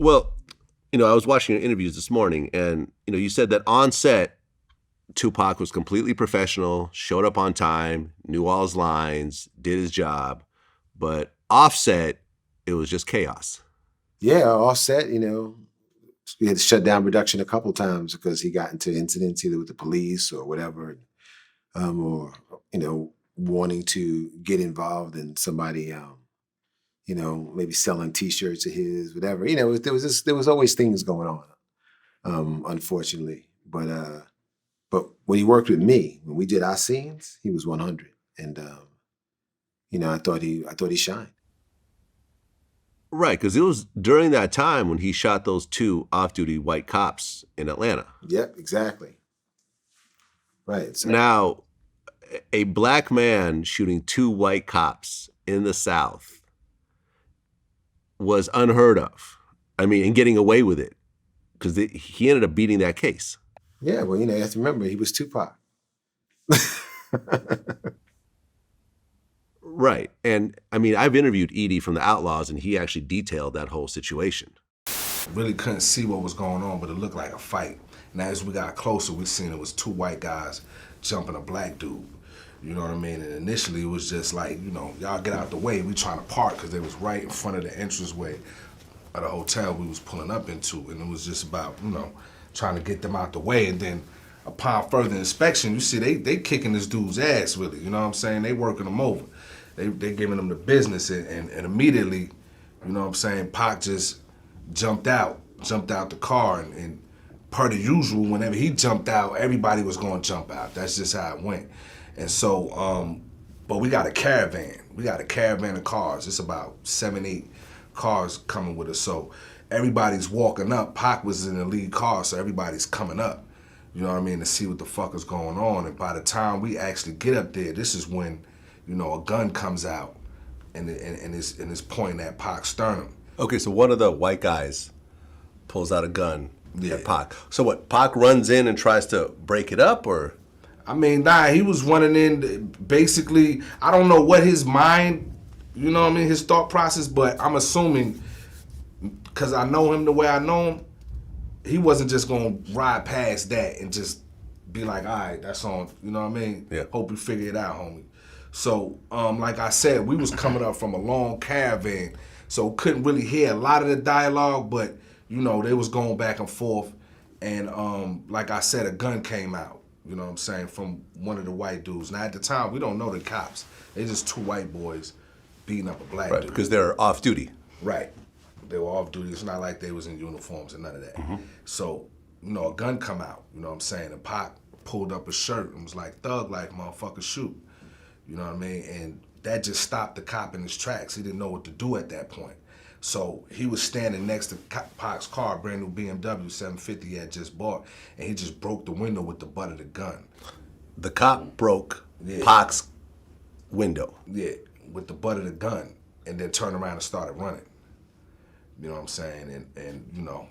Well, I was watching your interviews this morning, and you said that on set, Tupac was completely professional, showed up on time, knew all his lines, did his job, but offset, it was just chaos. Yeah, Offset, we had to shut down production a couple times because he got into incidents either with the police or whatever, or wanting to get involved in somebody, maybe selling T-shirts of his, whatever. There was always things going on, unfortunately. But when he worked with me, when we did our scenes, he was 100, and I thought he shined. Right, because it was during that time when he shot those 2 off-duty white cops in Atlanta. Yep, exactly. Right. So. Now, a black man shooting 2 white cops in the South was unheard of. I mean, and getting away with it, because he ended up beating that case. Yeah, well, you have to remember, he was Tupac. Right. And I mean, I've interviewed Edie from the Outlaws, and he actually detailed that whole situation. Really couldn't see what was going on, but it looked like a fight. And as we got closer, we seen it was 2 white guys jumping a black dude. You know what I mean? And initially it was just like, y'all get out the way. We trying to park because they was right in front of the entranceway of the hotel we was pulling up into. And it was just about, trying to get them out the way. And then upon further inspection, you see they kicking this dude's ass, really. You know what I'm saying? They working him over. They giving him the business, and immediately, Pac just jumped out the car, and per the usual, whenever he jumped out, everybody was going to jump out. That's just how it went. And so, but we got a caravan. We got a caravan of cars. It's about 7, 8 cars coming with us. So everybody's walking up. Pac was in the lead car, so everybody's coming up, to see what the fuck is going on. And by the time we actually get up there, this is when, a gun comes out and it's pointing at Pac's sternum. Okay, so one of the white guys pulls out a gun at Pac. So what, Pac runs in and tries to break it up, or? I mean, he was running in, basically, I don't know what his mind, his thought process, but I'm assuming, because I know him the way I know him, he wasn't just going to ride past that and just be like, all right, that's on, you know what I mean? Yeah. Hope you figure it out, homie. So, like I said, we was coming up from a long caravan, so couldn't really hear a lot of the dialogue, but, they was going back and forth. And like I said, a gun came out, from one of the white dudes. Now, at the time, we don't know the cops. They just 2 white boys beating up a black dude. Because they're off duty. Right. They were off duty. It's not like they was in uniforms and none of that. Mm-hmm. So, a gun come out, and Pac pulled up his shirt and was like, thug life, motherfucker, shoot. You know what I mean? And that just stopped the cop in his tracks. He didn't know what to do at that point. So he was standing next to Pac's car, brand new BMW 750 he had just bought, and he just broke the window with the butt of the gun. The cop broke Pac's window. Yeah, with the butt of the gun, and then turned around and started running. You know what I'm saying? And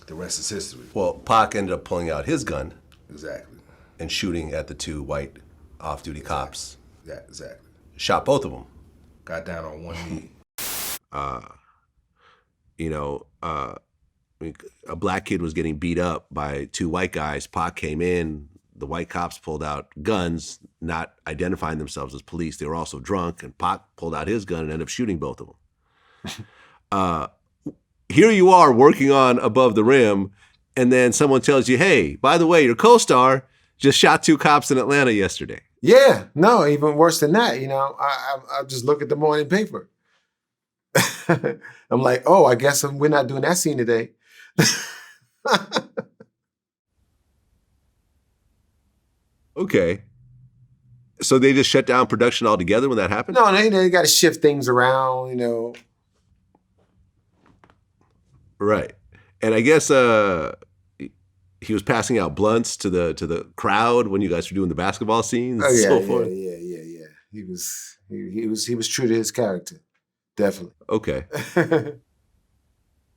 the rest is history. Well, Pac ended up pulling out his gun. Exactly. And shooting at the 2 white off-duty cops. Yeah, exactly. Shot both of them. Got down on one knee. A black kid was getting beat up by 2 white guys. Pac came in. The white cops pulled out guns, not identifying themselves as police. They were also drunk, and Pac pulled out his gun and ended up shooting both of them. Here you are working on Above the Rim, and then someone tells you, hey, by the way, your co-star just shot 2 cops in Atlanta yesterday. Yeah, no, even worse than that. I just look at the morning paper. I'm like, oh, I guess we're not doing that scene today. Okay. So they just shut down production altogether when that happened? No, they got to shift things around, Right. And I guess he was passing out blunts to the crowd when you guys were doing the basketball scenes and so forth. Yeah. He was true to his character. Definitely. Okay.